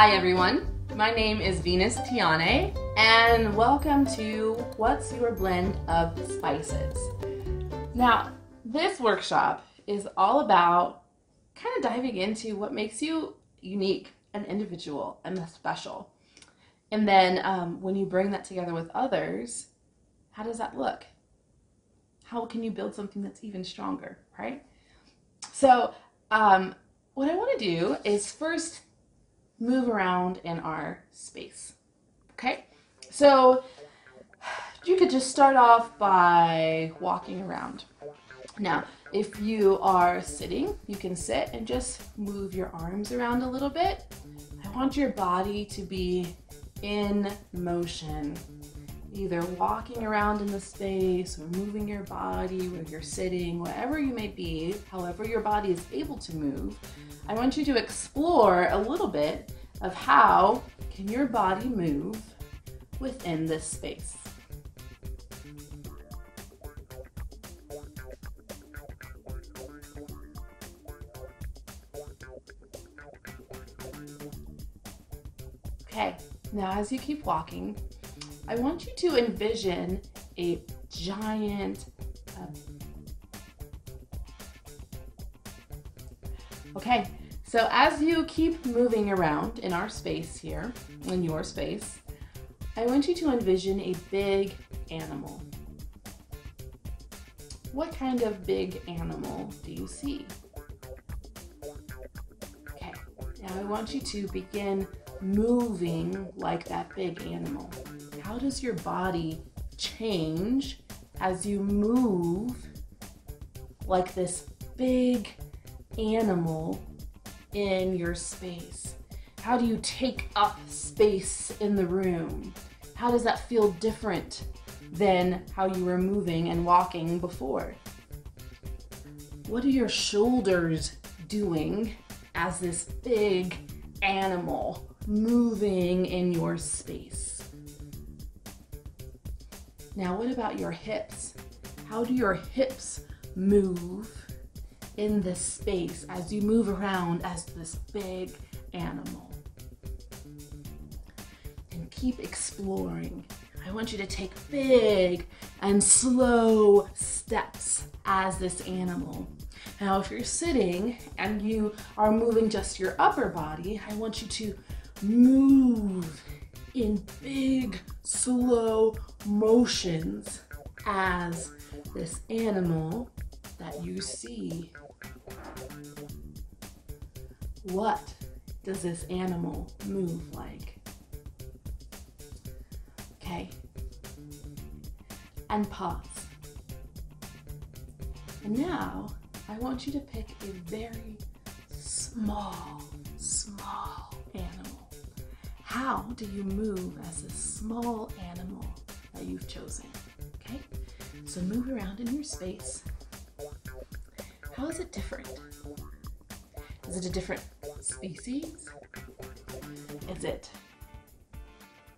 Hi everyone, my name is Venus-Tyané and welcome to What's Your Blend of Spices? Now, this workshop is all about kind of diving into what makes you unique and individual and special. And then when you bring that together with others, how does that look? How can you build something that's even stronger, right? So what I want to do is first move around in our space, okay? So you could just start off by walking around. Now, if you are sitting, you can sit and just move your arms around a little bit. I want your body to be in motion, either walking around in the space or moving your body where you're sitting, wherever you may be, however your body is able to move. I want you to explore a little bit of how can your body move within this space. Okay, now as you keep walking, I want you to envision a giant Okay, so as you keep moving around in our space here, in your space, I want you to envision a big animal. What kind of big animal do you see? Okay, now I want you to begin moving like that big animal. How does your body change as you move like this big animal in your space? How do you take up space in the room? How does that feel different than how you were moving and walking before? What are your shoulders doing as this big animal moving in your space? Now, what about your hips? How do your hips move in this space as you move around as this big animal? And keep exploring. I want you to take big and slow steps as this animal. Now, if you're sitting and you are moving just your upper body, I want you to move in big, slow motions as this animal that you see. What does this animal move like? Okay, and pause. And now I want you to pick a very small animal. How do you move as a small animal that you've chosen? Okay, so move around in your space. How is it different? Is it a different species? Is it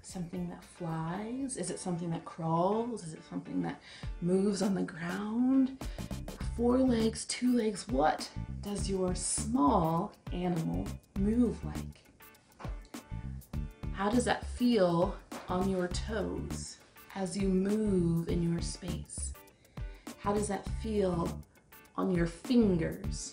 something that flies? Is it something that crawls? Is it something that moves on the ground? 4 legs, 2 legs, what does your small animal move like? How does that feel on your toes as you move in your space? How does that feel on your fingers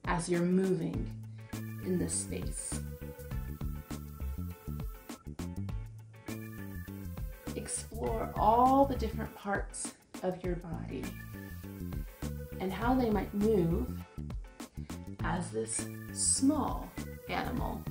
as you're moving in this space? Explore all the different parts of your body and how they might move as this small animal.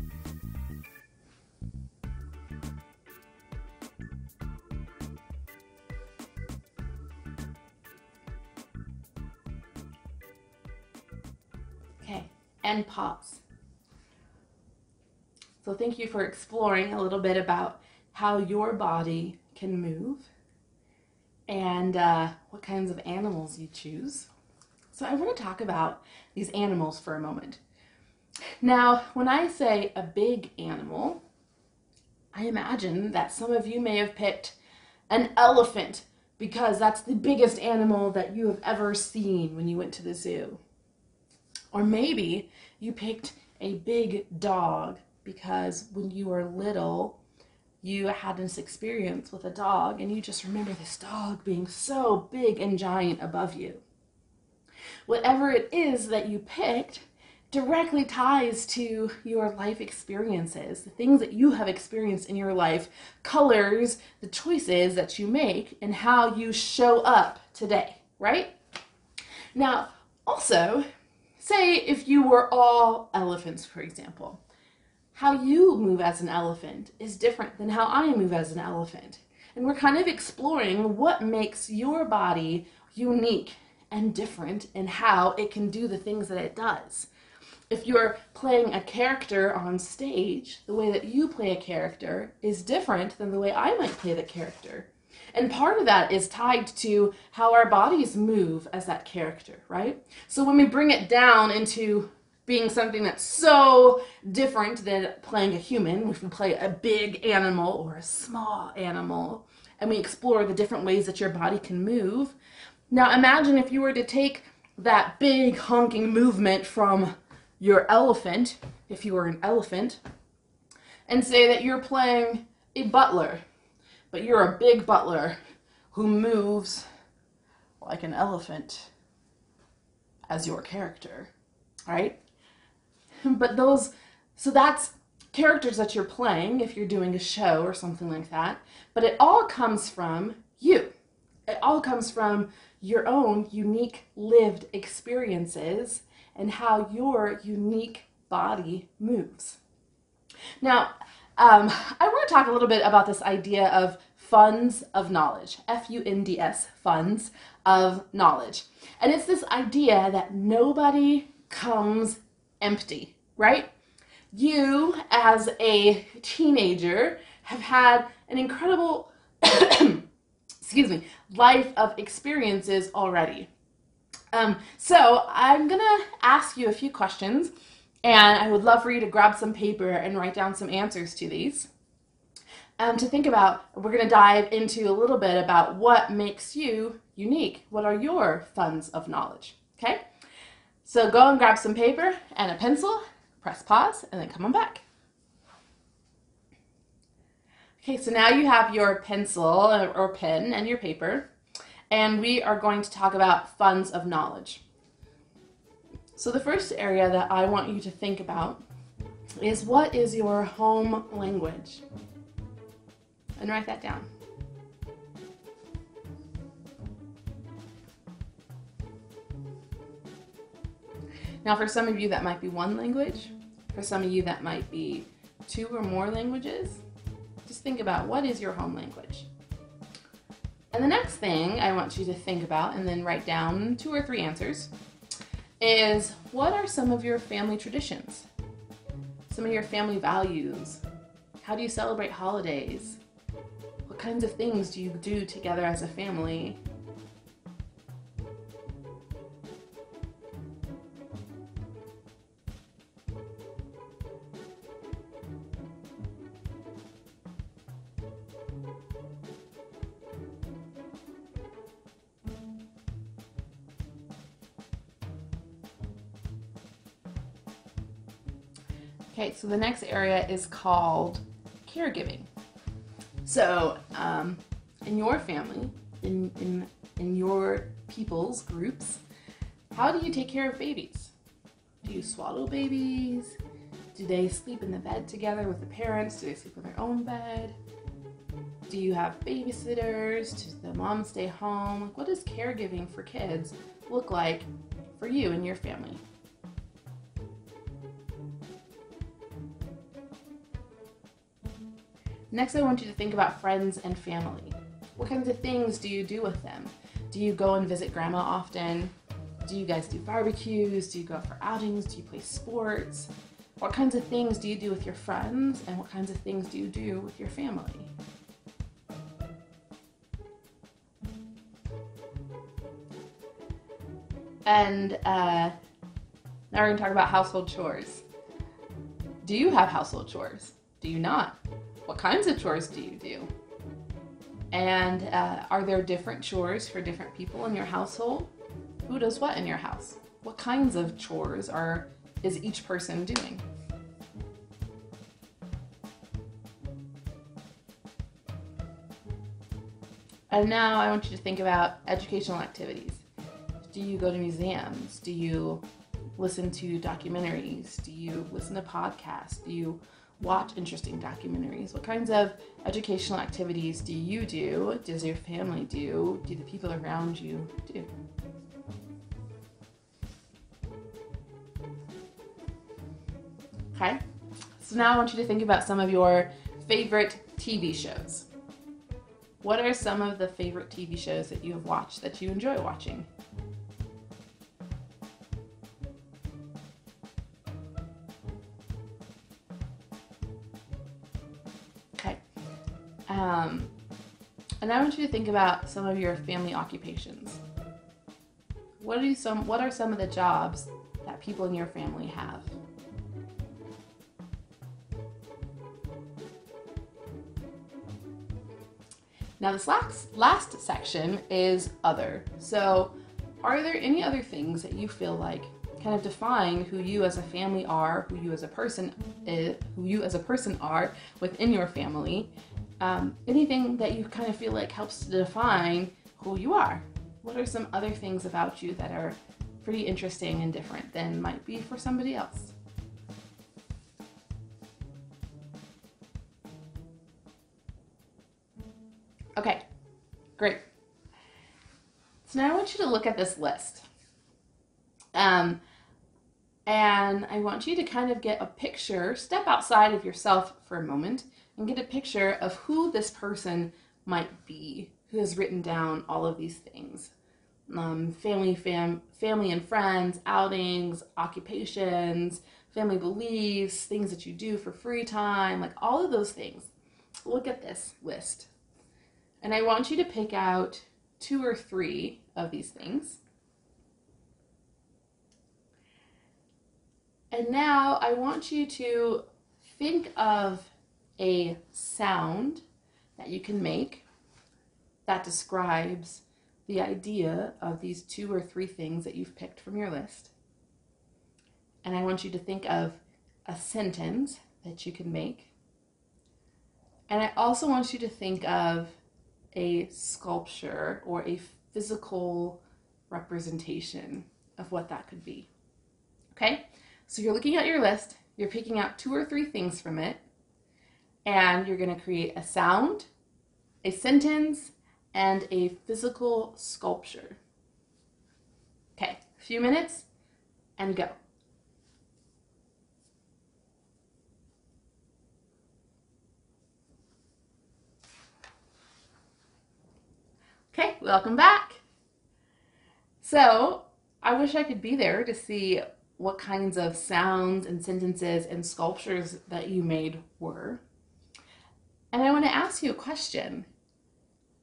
Okay, and pause. So thank you for exploring a little bit about how your body can move and what kinds of animals you choose. So I want to talk about these animals for a moment. Now, when I say a big animal, I imagine that some of you may have picked an elephant because that's the biggest animal that you have ever seen when you went to the zoo. Or maybe you picked a big dog because when you were little, you had this experience with a dog and you just remember this dog being so big and giant above you. Whatever it is that you picked directly ties to your life experiences. The things that you have experienced in your life colors the choices that you make and how you show up today, right? Now, also, say if you were all elephants, for example, how you move as an elephant is different than how I move as an elephant. And we're kind of exploring what makes your body unique and different and how it can do the things that it does. If you're playing a character on stage, the way that you play a character is different than the way I might play the character. And part of that is tied to how our bodies move as that character, right? So when we bring it down into being something that's so different than playing a human, if we play a big animal or a small animal, and we explore the different ways that your body can move. Now imagine if you were to take that big honking movement from your elephant, if you were an elephant, and say that you're playing a butler, but you're a big butler who moves like an elephant as your character, right? But so that's characters that you're playing if you're doing a show or something like that, but it all comes from you. It all comes from your own unique lived experiences and how your unique body moves. Now, I want to talk a little bit about this idea of funds of knowledge, F-U-N-D-S, funds of knowledge. And it's this idea that nobody comes empty, right? You, as a teenager, have had an incredible, life of experiences already. So I'm gonna ask you a few questions, and I would love for you to grab some paper and write down some answers to these. To think about, we're gonna dive into a little bit about what makes you unique. What are your funds of knowledge, okay? So go and grab some paper and a pencil, press pause, and then come on back. Okay, so now you have your pencil or pen and your paper, and we are going to talk about funds of knowledge. So the first area that I want you to think about is, what is your home language? And write that down. Now for some of you that might be one language, for some of you that might be 2 or more languages. Just think about, what is your home language? And the next thing I want you to think about, and then write down 2 or 3 answers, is, what are some of your family traditions? Some of your family values? How do you celebrate holidays? What kinds of things do you do together as a family? Okay, so the next area is called caregiving. So, in your family, in your people's groups, how do you take care of babies? Do you swaddle babies? Do they sleep in the bed together with the parents? Do they sleep in their own bed? Do you have babysitters? Does the mom stay home? What does caregiving for kids look like for you and your family? Next, I want you to think about friends and family. What kinds of things do you do with them? Do you go and visit grandma often? Do you guys do barbecues? Do you go out for outings? Do you play sports? What kinds of things do you do with your friends? And what kinds of things do you do with your family? And now we're going to talk about household chores. Do you have household chores? Do you not? What kinds of chores do you do? And are there different chores for different people in your household? Who does what in your house? What kinds of chores is each person doing? And now I want you to think about educational activities. Do you go to museums? Do you listen to documentaries? Do you listen to podcasts? Do you watch interesting documentaries? What kinds of educational activities do you do? Does your family do? Do the people around you do? Okay, so now I want you to think about some of your favorite TV shows. What are some of the favorite TV shows that you have watched that you enjoy watching? Okay. And I want you to think about some of your family occupations. What are some of the jobs that people in your family have? Now this last section is other. So are there any other things that you feel like kind of define who you as a family are, who you as a person are within your family? Anything that you kind of feel like helps to define who you are? What are some other things about you that are pretty interesting and different than might be for somebody else? Okay, great. So now I want you to look at this list. And I want you to kind of get a picture, step outside of yourself for a moment, and get a picture of who this person might be, who has written down all of these things. Family and friends, outings, occupations, family beliefs, things that you do for free time, like all of those things. Look at this list. And I want you to pick out 2 or 3 of these things. And now I want you to think of a sound that you can make that describes the idea of these 2 or 3 things that you've picked from your list. And I want you to think of a sentence that you can make. And I also want you to think of a sculpture or a physical representation of what that could be. Okay? So you're looking at your list, you're picking out 2 or 3 things from it, and you're going to create a sound, a sentence, and a physical sculpture. Okay, a few minutes, and go. Okay, welcome back. So, I wish I could be there to see what kinds of sounds and sentences and sculptures that you made were. And I want to ask you a question.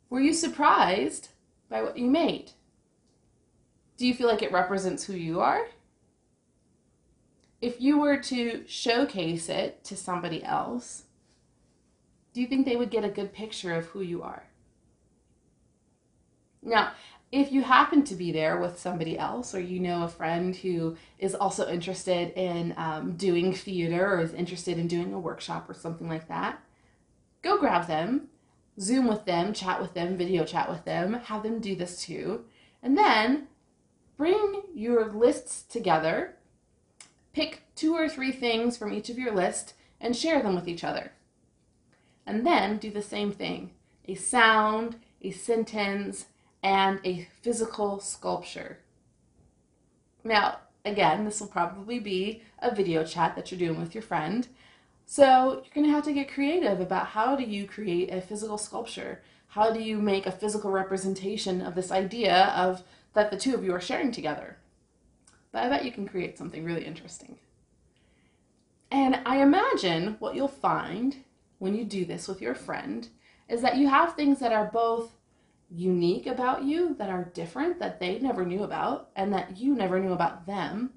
Were you surprised by what you made? Do you feel like it represents who you are? If you were to showcase it to somebody else, do you think they would get a good picture of who you are? Now, if you happen to be there with somebody else, or you know a friend who is also interested in doing theater or is interested in doing a workshop or something like that, go grab them, Zoom with them, chat with them, video chat with them, have them do this too, and then bring your lists together, pick 2 or 3 things from each of your list, and share them with each other. And then do the same thing, a sound, a sentence, and a physical sculpture. Now, again, this will probably be a video chat that you're doing with your friend. So you're going to have to get creative about how do you create a physical sculpture? How do you make a physical representation of this idea of that the 2 of you are sharing together? But I bet you can create something really interesting. And I imagine what you'll find when you do this with your friend is that you have things that are both unique about you, that are different, that they never knew about, and that you never knew about them.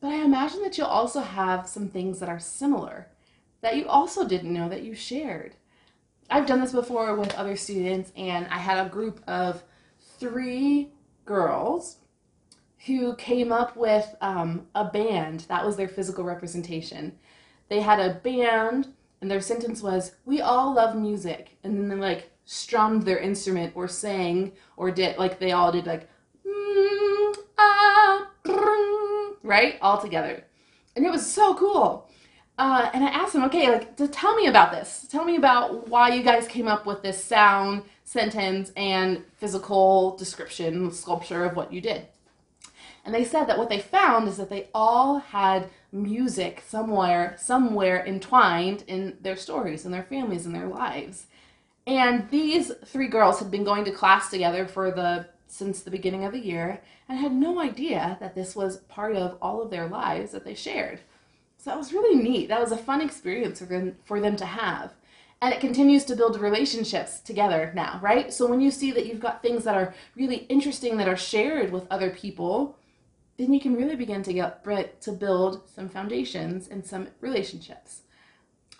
But I imagine that you'll also have some things that are similar, that you also didn't know that you shared. I've done this before with other students, and I had a group of 3 girls who came up with a band. That was their physical representation. They had a band, and their sentence was, "We all love music." And then they're like, strummed their instrument or sang or did, like they all did like, ah, right? All together. And it was so cool. And I asked them, okay, like, tell me about this. Tell me about why you guys came up with this sound, sentence, and physical description, sculpture of what you did. And they said that what they found is that they all had music somewhere entwined in their stories, in their families, in their lives. And these 3 girls had been going to class together since the beginning of the year and had no idea that this was part of all of their lives that they shared. So that was really neat. That was a fun experience for them to have. And it continues to build relationships together now, right? So when you see that you've got things that are really interesting that are shared with other people, then you can really begin to build some foundations and some relationships.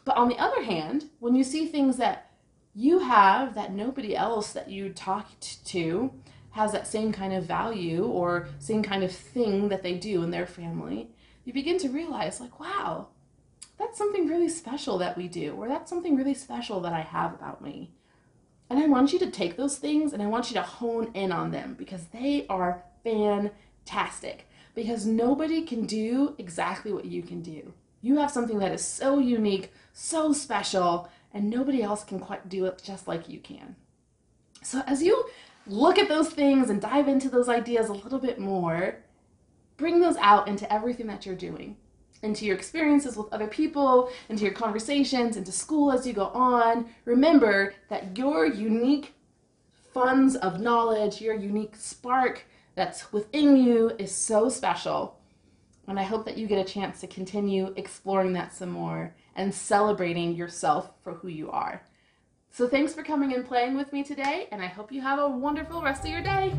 But on the other hand, when you see things that you have that nobody else that you talked to has that same kind of value or same kind of thing that they do in their family, you begin to realize, like, wow, that's something really special that we do, or that's something really special that I have about me. And I want you to take those things and I want you to hone in on them because they are fantastic. Because nobody can do exactly what you can do. You have something that is so unique, so special, and nobody else can quite do it just like you can. So as you look at those things and dive into those ideas a little bit more, bring those out into everything that you're doing, into your experiences with other people, into your conversations, into school as you go on. Remember that your unique funds of knowledge, your unique spark that's within you is so special. And I hope that you get a chance to continue exploring that some more and celebrating yourself for who you are. So thanks for coming and playing with me today, and I hope you have a wonderful rest of your day.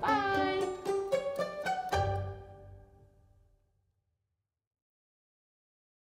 Bye!